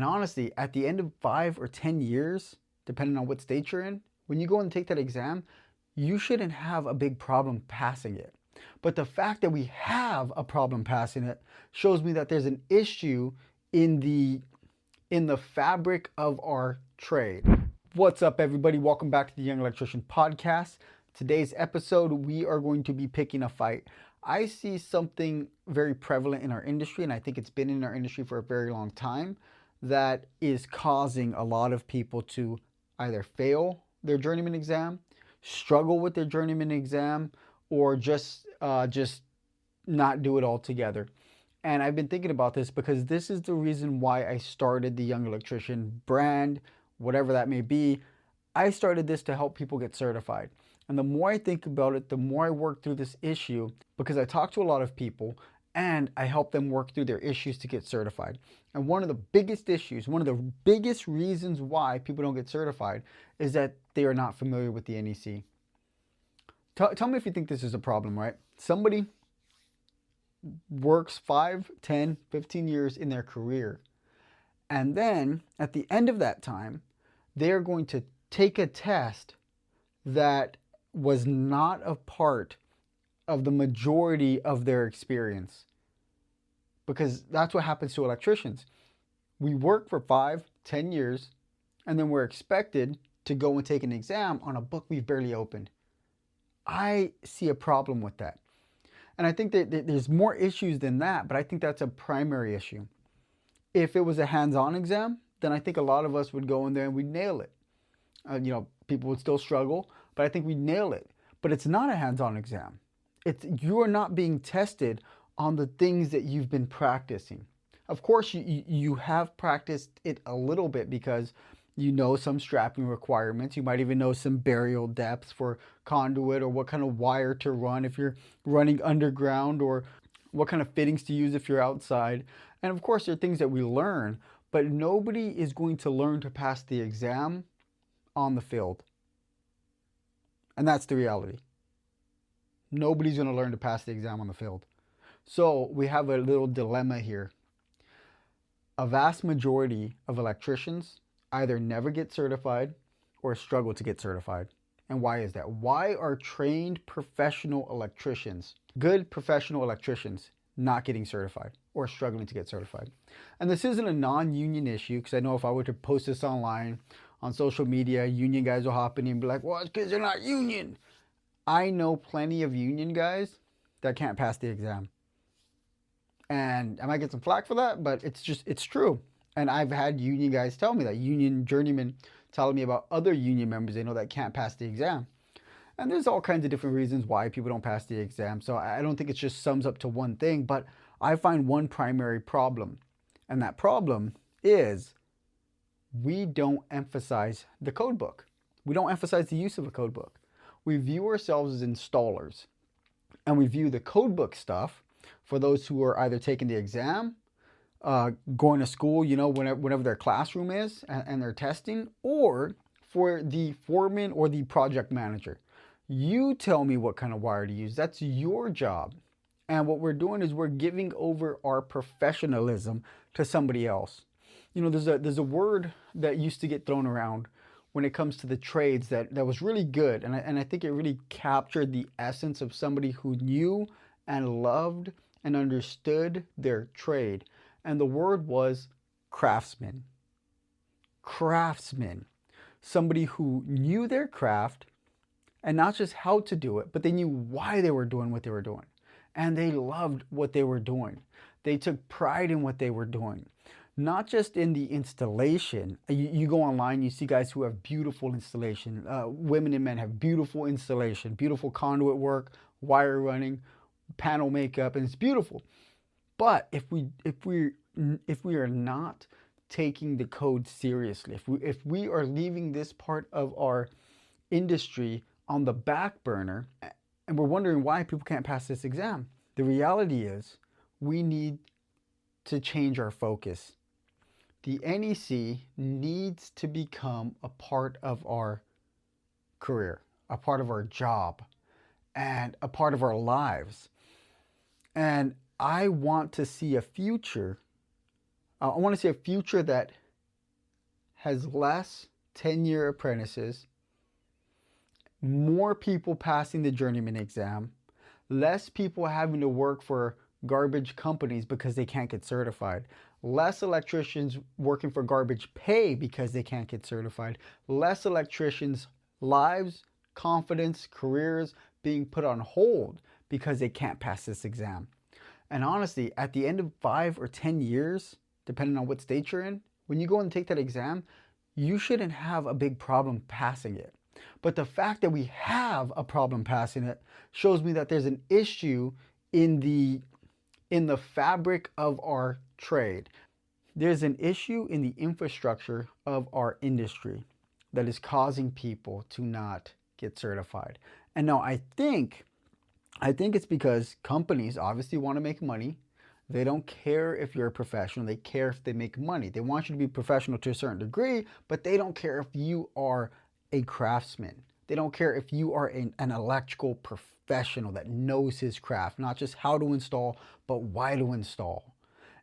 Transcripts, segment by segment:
And honestly, at the end of 5 or 10 years, depending on what state you're in, when you go and take that exam, you shouldn't have a big problem passing it. But the fact that we have a problem passing it shows me that there's an issue in the fabric of our trade. What's up, everybody? Welcome back to the Young Electrician Podcast. Today's episode, we are going to be picking a fight. I see something very prevalent in our industry, and I think it's been in our industry for a very long time, that is causing a lot of people to either fail their journeyman exam, struggle with their journeyman exam, or just not do it altogether. And I've been thinking about this because this is the reason why I started the Young Electrician brand, whatever that may be. I started this to help people get certified. And the more I think about it, the more I work through this issue, because I talk to a lot of people and I help them work through their issues to get certified. And one of the biggest issues, one of the biggest reasons why people don't get certified is that they are not familiar with the NEC. Tell me if you think this is a problem, right? Somebody works 5, 10, 15 years in their career. And then at the end of that time, they're going to take a test that was not a part of the majority of their experience. Because that's what happens to electricians. We work for 5, 10 years, and then we're expected to go and take an exam on a book we've barely opened. I see a problem with that. And I think that there's more issues than that, but I think that's a primary issue. If it was a hands-on exam, then I think a lot of us would go in there and we'd nail it. People would still struggle, but I think we'd nail it. But it's not a hands-on exam. You are not being tested on the things that you've been practicing. Of course, you have practiced it a little bit because you know some strapping requirements. You might even know some burial depths for conduit, or what kind of wire to run if you're running underground, or what kind of fittings to use if you're outside. And of course, there are things that we learn, but nobody is going to learn to pass the exam on the field. And that's the reality. Nobody's going to learn to pass the exam on the field. So we have a little dilemma here. A vast majority of electricians either never get certified or struggle to get certified. And why is that? Why are trained professional electricians, good professional electricians, not getting certified or struggling to get certified? And this isn't a non-union issue, because I know if I were to post this online on social media, union guys will hop in and be like, well, it's because they're not union. I know plenty of union guys that can't pass the exam. And I might get some flack for that, but it's true. And I've had union guys tell me that, union journeymen telling me about other union members they know that can't pass the exam. And there's all kinds of different reasons why people don't pass the exam. So I don't think it just sums up to one thing, but I find one primary problem. And that problem is we don't emphasize the code book. We don't emphasize the use of a code book. We view ourselves as installers, and we view the code book stuff for those who are either taking the exam, going to school, whenever their classroom is and they're testing, or for the foreman or the project manager. You tell me what kind of wire to use. That's your job. And what we're doing is we're giving over our professionalism to somebody else. There's a word that used to get thrown around when it comes to the trades that was really good. And I think it really captured the essence of somebody who knew and loved and understood their trade. And the word was craftsman. Craftsman. Somebody who knew their craft, and not just how to do it, but they knew why they were doing what they were doing. And they loved what they were doing. They took pride in what they were doing. Not just in the installation. You go online, you see guys who have beautiful installation. Women and men have beautiful installation, beautiful conduit work, wire running, panel makeup, and it's beautiful. But if we are not taking the code seriously, if we are leaving this part of our industry on the back burner, and we're wondering why people can't pass this exam, the reality is we need to change our focus. The NEC needs to become a part of our career, a part of our job, and a part of our lives. And I want to see a future. I want to see a future that has less 10-year apprentices, more people passing the journeyman exam, less people having to work for garbage companies because they can't get certified, less electricians working for garbage pay because they can't get certified, less electricians' lives, confidence, careers being put on hold because they can't pass this exam. And honestly, at the end of 5 or 10 years, depending on what state you're in, when you go and take that exam, you shouldn't have a big problem passing it. But the fact that we have a problem passing it shows me that there's an issue in the fabric of our trade. There's an issue in the infrastructure of our industry that is causing people to not get certified. And now I think it's because companies obviously want to make money. They don't care if you're a professional. They care if they make money. They want you to be professional to a certain degree, but they don't care if you are a craftsman. They don't care if you are an electrical professional that knows his craft, not just how to install, but why to install.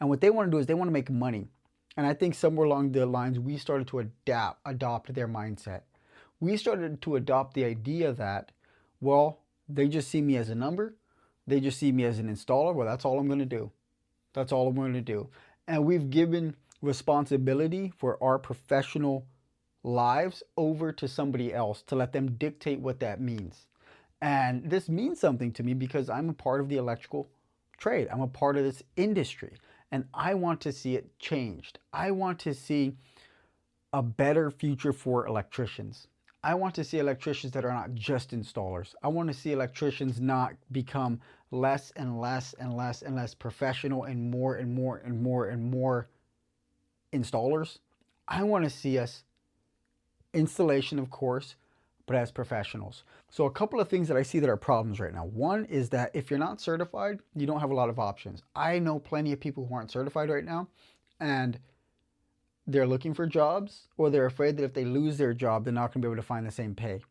And what they want to do is they want to make money. And I think somewhere along the lines, we started to adopt their mindset. We started to adopt the idea that, well, they just see me as a number. They just see me as an installer. Well, that's all I'm going to do. That's all I'm going to do. And we've given responsibility for our professional lives over to somebody else to let them dictate what that means. And this means something to me because I'm a part of the electrical trade. I'm a part of this industry. And I want to see it changed. I want to see a better future for electricians. I want to see electricians that are not just installers. I want to see electricians not become less and less and less and less professional and more and more and more and more installers. I want to see us installation, of course, but as professionals. So a couple of things that I see that are problems right now. One is that if you're not certified, you don't have a lot of options. I know plenty of people who aren't certified right now, and they're looking for jobs, or they're afraid that if they lose their job, they're not going to be able to find the same pay.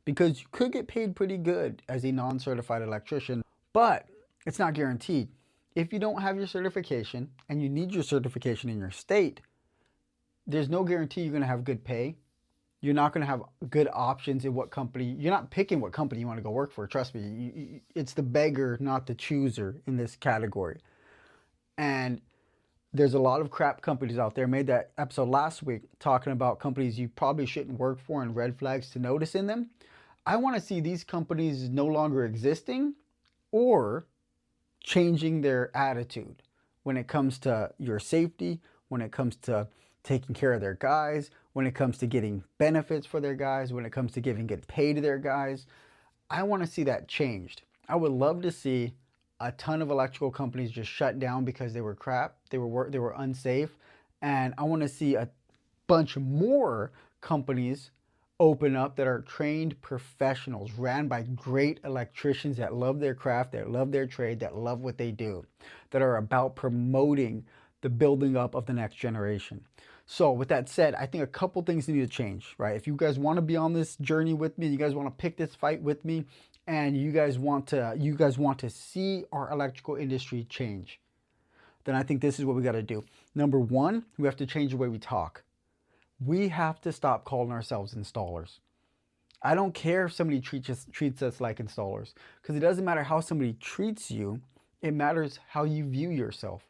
Because you could get paid pretty good as a non-certified electrician, but it's not guaranteed. If you don't have your certification and you need your certification in your state, there's no guarantee you're going to have good pay. You're not going to have good options in what company. You're not picking what company you want to go work for. Trust me, it's the beggar, not the chooser in this category. And there's a lot of crap companies out there. I made that episode last week talking about companies you probably shouldn't work for and red flags to notice in them. I want to see these companies no longer existing or changing their attitude when it comes to your safety, when it comes to taking care of their guys, when it comes to getting benefits for their guys, when it comes to giving good pay to their guys. I want to see that changed. I would love to see a ton of electrical companies just shut down because they were crap, they were unsafe, and I want to see a bunch more companies open up that are trained professionals, ran by great electricians that love their craft, that love their trade, that love what they do, that are about promoting the building up of the next generation. So with that said, I think a couple things need to change, right? If you guys want to be on this journey with me, you guys want to pick this fight with me, and you guys want to see our electrical industry change, then I think this is what we got to do. Number one, we have to change the way we talk. We have to stop calling ourselves installers. I don't care if somebody treats us like installers, because it doesn't matter how somebody treats you. It matters how you view yourself.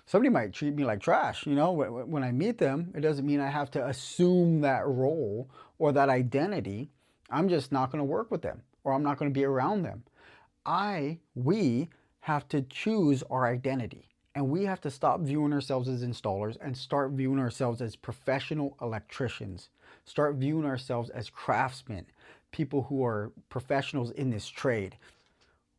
Somebody might treat me like trash, when I meet them. It doesn't mean I have to assume that role or that identity. I'm just not going to work with them, or I'm not going to be around them. We have to choose our identity, and we have to stop viewing ourselves as installers and start viewing ourselves as professional electricians. Start viewing ourselves as craftsmen, people who are professionals in this trade.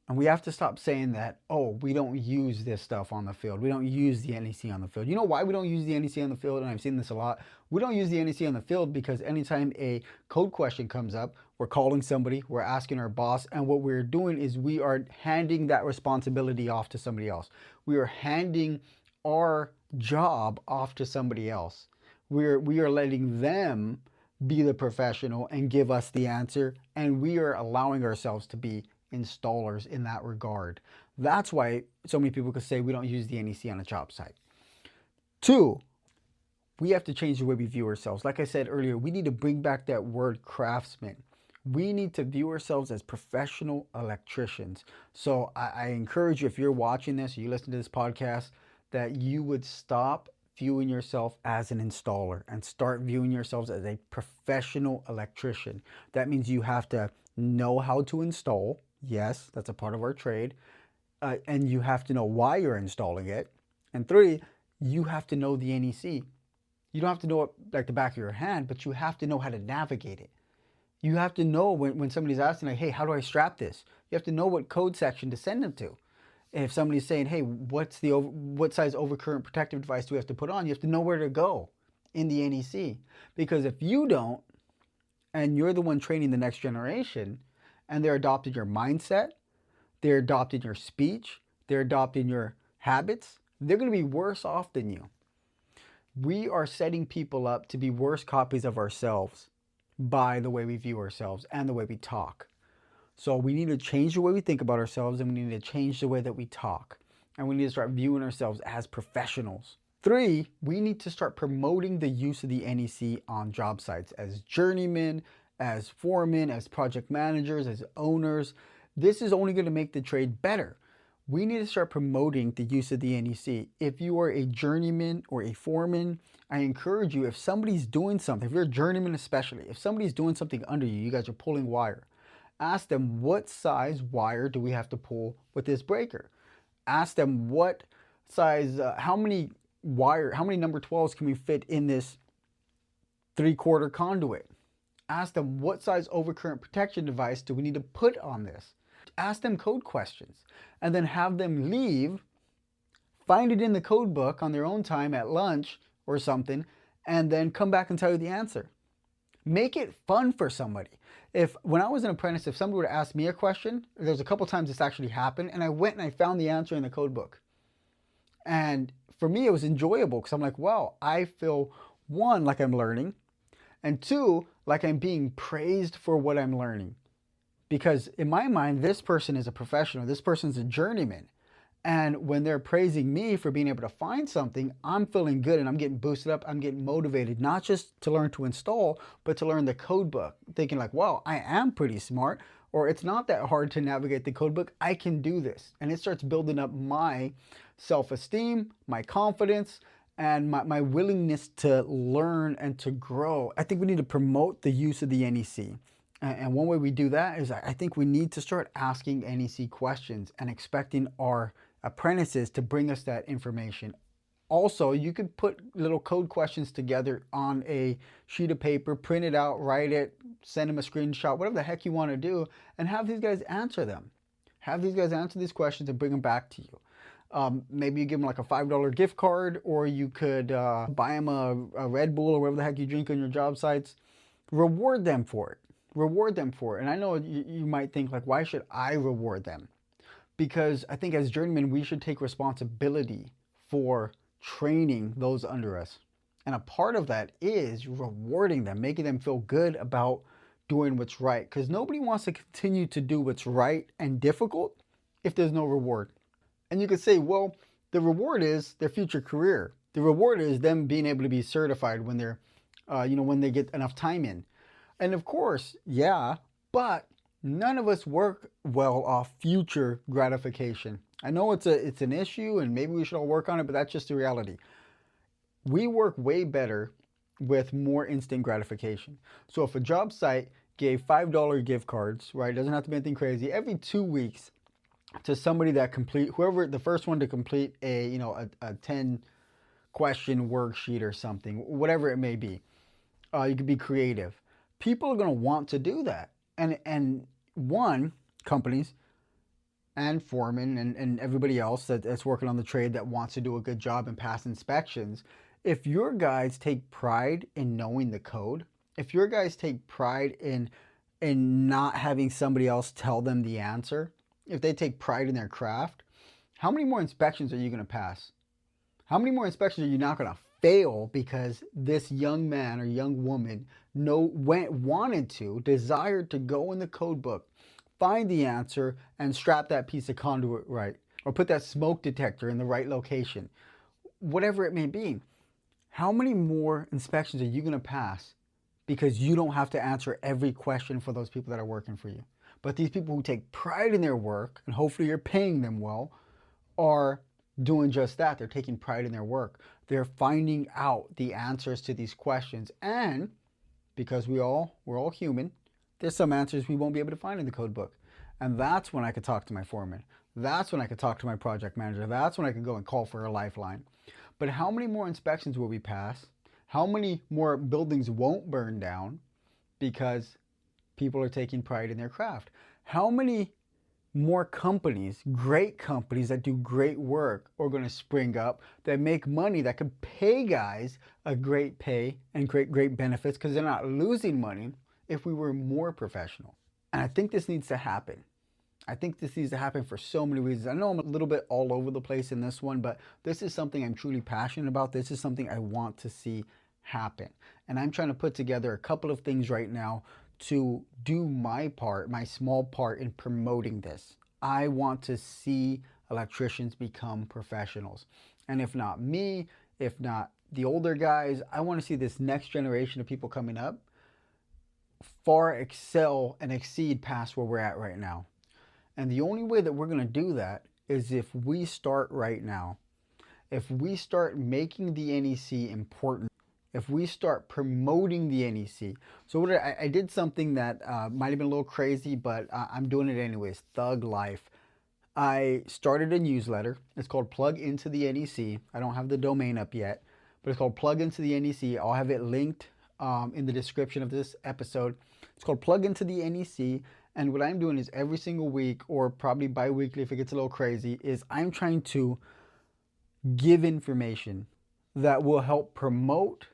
And we have to stop saying that, oh, we don't use this stuff on the field. We don't use the NEC on the field. You know why we don't use the NEC on the field? And I've seen this a lot. We don't use the NEC on the field because anytime a code question comes up, we're calling somebody, we're asking our boss, and what we're doing is we are handing that responsibility off to somebody else. We are handing our job off to somebody else. We are letting them be the professional and give us the answer, and we are allowing ourselves to be installers in that regard. That's why so many people could say we don't use the NEC on a job site. Two, We have to change the way we view ourselves. Like I said earlier, we need to bring back that word craftsman. We need to view ourselves as professional electricians. So I encourage you, if you're watching this, or you listen to this podcast, that you would stop viewing yourself as an installer and start viewing yourselves as a professional electrician. That means you have to know how to install. Yes, that's a part of our trade. And you have to know why you're installing it. And three, you have to know the NEC. You don't have to know it like the back of your hand, but you have to know how to navigate it. You have to know when somebody's asking, like, hey, how do I strap this? You have to know what code section to send them to. If somebody's saying, hey, what size overcurrent protective device do we have to put on? You have to know where to go in the NEC. Because if you don't, and you're the one training the next generation, and they're adopting your mindset, they're adopting your speech, they're adopting your habits, they're going to be worse off than you. We are setting people up to be worse copies of ourselves by the way we view ourselves and the way we talk. So we need to change the way we think about ourselves, and we need to change the way that we talk. And we need to start viewing ourselves as professionals. Three, we need to start promoting the use of the NEC on job sites as journeymen, as foremen, as project managers, as owners. This is only going to make the trade better. We need to start promoting the use of the NEC. If you are a journeyman or a foreman, I encourage you, if somebody's doing something, if you're a journeyman especially, if somebody's doing something under you, you guys are pulling wire, ask them, what size wire do we have to pull with this breaker? Ask them what size, how many number 12s can we fit in this 3/4 conduit? Ask them, what size overcurrent protection device do we need to put on this? Ask them code questions, and then have them leave, find it in the code book on their own time at lunch or something, and then come back and tell you the answer. Make it fun for somebody. When I was an apprentice, if somebody would ask me a question, there's a couple times this actually happened, and I went and I found the answer in the code book. And for me, it was enjoyable because I'm like, wow, I feel, one, like I'm learning, and two, like I'm being praised for what I'm learning. Because in my mind, this person is a professional, this person's a journeyman. And when they're praising me for being able to find something, I'm feeling good and I'm getting boosted up, I'm getting motivated, not just to learn to install, but to learn the code book. Thinking like, wow, I am pretty smart, or it's not that hard to navigate the code book, I can do this. And it starts building up my self-esteem, my confidence, and my willingness to learn and to grow. I think we need to promote the use of the NEC. And one way we do that is I think we need to start asking NEC questions and expecting our apprentices to bring us that information. Also, you could put little code questions together on a sheet of paper, print it out, write it, send them a screenshot, whatever the heck you want to do, and have these guys answer them. Have these guys answer these questions and bring them back to you. Maybe you give them like a $5 gift card, or you could buy them a Red Bull or whatever the heck you drink on your job sites. Reward them for it. Reward them for it. And I know you might think like, why should I reward them? Because I think as journeymen, we should take responsibility for training those under us. And a part of that is rewarding them, making them feel good about doing what's right. Because nobody wants to continue to do what's right and difficult if there's no reward. And you could say, well, the reward is their future career. The reward is them being able to be certified when they're, when they get enough time in. And of course, yeah, but none of us work well off future gratification. I know it's an issue and maybe we should all work on it, but that's just the reality. We work way better with more instant gratification. So if a job site gave $5 gift cards, right, it doesn't have to be anything crazy, every 2 weeks to somebody that whoever the first one to complete a 10 question worksheet or something, whatever it may be, you could be creative. People are going to want to do that. And companies and foremen and everybody else that's working on the trade that wants to do a good job and pass inspections, if your guys take pride in knowing the code, if your guys take pride in not having somebody else tell them the answer, if they take pride in their craft, how many more inspections are you going to pass? How many more inspections are you not going to fail because this young man or young woman desired to go in the code book, find the answer, and strap that piece of conduit right, or put that smoke detector in the right location, whatever it may be? How many more inspections are you going to pass because you don't have to answer every question for those people that are working for you? But these people who take pride in their work, and hopefully you're paying them well, are doing just that. They're taking pride in their work. They're finding out the answers to these questions. And because we're all human, there's some answers we won't be able to find in the code book. And that's when I could talk to my foreman. That's when I could talk to my project manager. That's when I could go and call for a lifeline. But how many more inspections will we pass? How many more buildings won't burn down because people are taking pride in their craft? How many more companies, great companies that do great work, are going to spring up that make money, that can pay guys a great pay and great benefits because they're not losing money if we were more professional? And I think this needs to happen. I think this needs to happen for so many reasons. I know I'm a little bit all over the place in this one, but this is something I'm truly passionate about. This is something I want to see happen. And I'm trying to put together a couple of things right now to do my part, my small part in promoting this. I want to see electricians become professionals. And if not me, if not the older guys, I want to see this next generation of people coming up far excel and exceed past where we're at right now. And the only way that we're going to do that is if we start right now. If we start making the NEC important, if we start promoting the NEC. So I did something that might have been a little crazy, but I'm doing it anyways. Thug life. I started a newsletter. It's called Plug Into the NEC. I don't have the domain up yet, but it's called Plug Into the NEC. I'll have it linked in the description of this episode. It's called Plug Into the NEC. And what I'm doing is every single week, or probably bi-weekly if it gets a little crazy, is I'm trying to give information that will help promote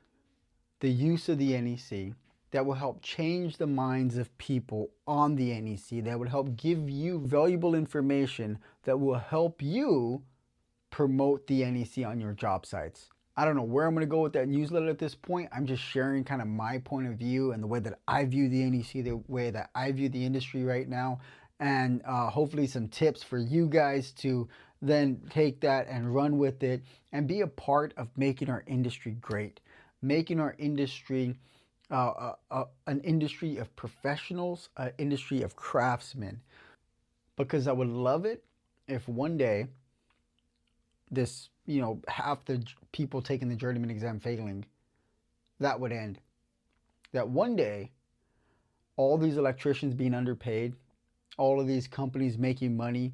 the use of the NEC, that will help change the minds of people on the NEC, that would help give you valuable information that will help you promote the NEC on your job sites. I don't know where I'm going to go with that newsletter at this point. I'm just sharing kind of my point of view and the way that I view the NEC, the way that I view the industry right now, and hopefully some tips for you guys to then take that and run with it and be a part of making our industry great, making our industry an industry of professionals, an industry of craftsmen. Because I would love it if one day this, half the people taking the journeyman exam failing, that would end. That one day, all these electricians being underpaid, all of these companies making money,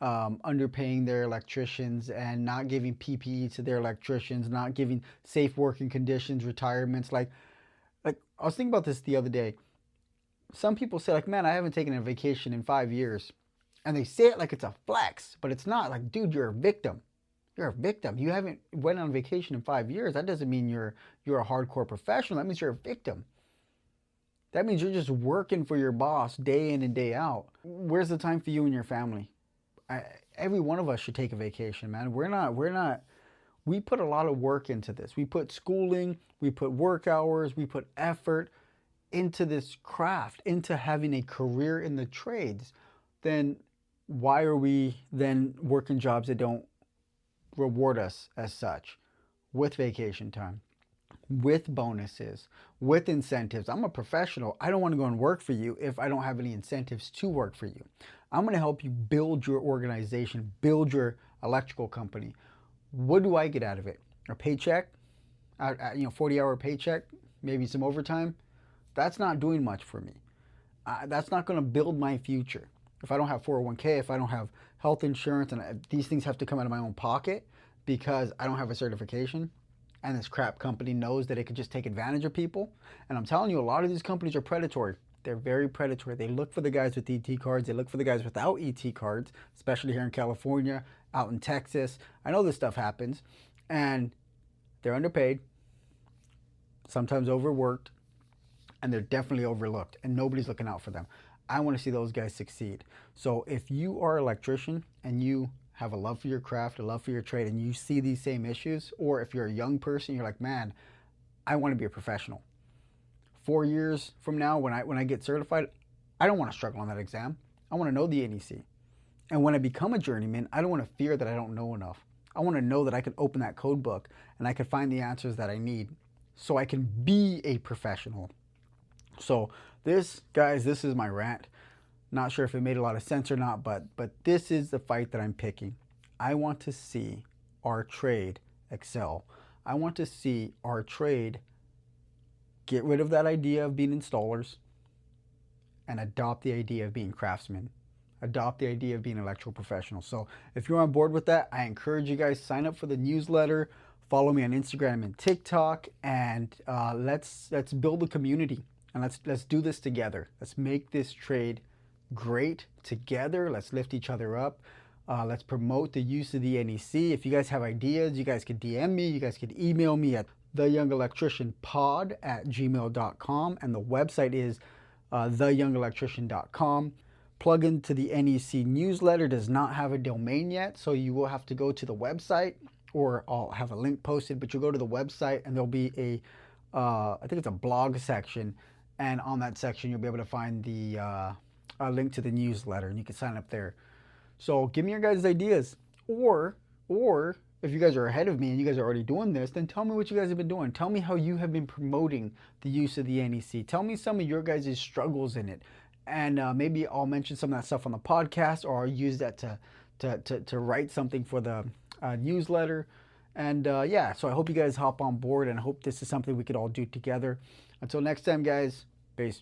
underpaying their electricians and not giving PPE to their electricians, not giving safe working conditions, retirements. Like I was thinking about this the other day. Some people say, like, man, I haven't taken a vacation in 5 years. And they say it like it's a flex, but it's not. Like, dude, you're a victim. You're a victim. You haven't went on vacation in 5 years. That doesn't mean you're a hardcore professional. That means you're a victim. That means you're just working for your boss day in and day out. Where's the time for you and your family? Every one of us should take a vacation, man. We put a lot of work into this. We put schooling, we put work hours, we put effort into this craft, into having a career in the trades. Then why are we then working jobs that don't reward us as such with vacation time, with bonuses, with incentives? I'm a professional. I don't want to go and work for you if I don't have any incentives to work for you. I'm going to help you build your organization, build your electrical company. What do I get out of it? A paycheck, 40-hour paycheck, maybe some overtime. That's not doing much for me. That's not going to build my future. If I don't have 401k, if I don't have health insurance, and these things have to come out of my own pocket because I don't have a certification, and this crap company knows that it could just take advantage of people. And I'm telling you, a lot of these companies are predatory. They're very predatory. They look for the guys with ET cards. They look for the guys without ET cards, especially here in California, out in Texas. I know this stuff happens. And they're underpaid, sometimes overworked, and they're definitely overlooked. And nobody's looking out for them. I want to see those guys succeed. So if you are an electrician and you have a love for your craft, a love for your trade, and you see these same issues, or if you're a young person, you're like, man, I want to be a professional. 4 years from now, when I get certified, I don't want to struggle on that exam. I want to know the NEC. And when I become a journeyman, I don't want to fear that I don't know enough. I want to know that I can open that code book and I can find the answers that I need so I can be a professional. So this, guys, this is my rant. Not sure if it made a lot of sense or not, but this is the fight that I'm picking. I want to see our trade excel. I want to see our trade get rid of that idea of being installers and adopt the idea of being craftsmen. Adopt the idea of being electrical professionals. So if you're on board with that, I encourage you guys, sign up for the newsletter, follow me on Instagram and TikTok, and let's build a community, and let's do this together. Let's make this trade great together. Let's lift each other up. Let's promote the use of the NEC. If you guys have ideas, you guys could DM me. You guys could email me at theyoungelectricianpod@gmail.com, and the website is theyoungelectrician.com. Plug into the NEC newsletter. Does not have a domain yet, so you will have to go to the website, or I'll have a link posted, but you'll go to the website and there'll be I think it's a blog section, and on that section you'll be able to find the a link to the newsletter, and you can sign up there. So give me your guys' ideas, or if you guys are ahead of me and you guys are already doing this, then tell me what you guys have been doing. Tell me how you have been promoting the use of the NEC. Tell me some of your guys' struggles in it, and maybe I'll mention some of that stuff on the podcast, or I'll use that to write something for the newsletter. And yeah, so I hope you guys hop on board, and I hope this is something we could all do together. Until next time, guys, peace.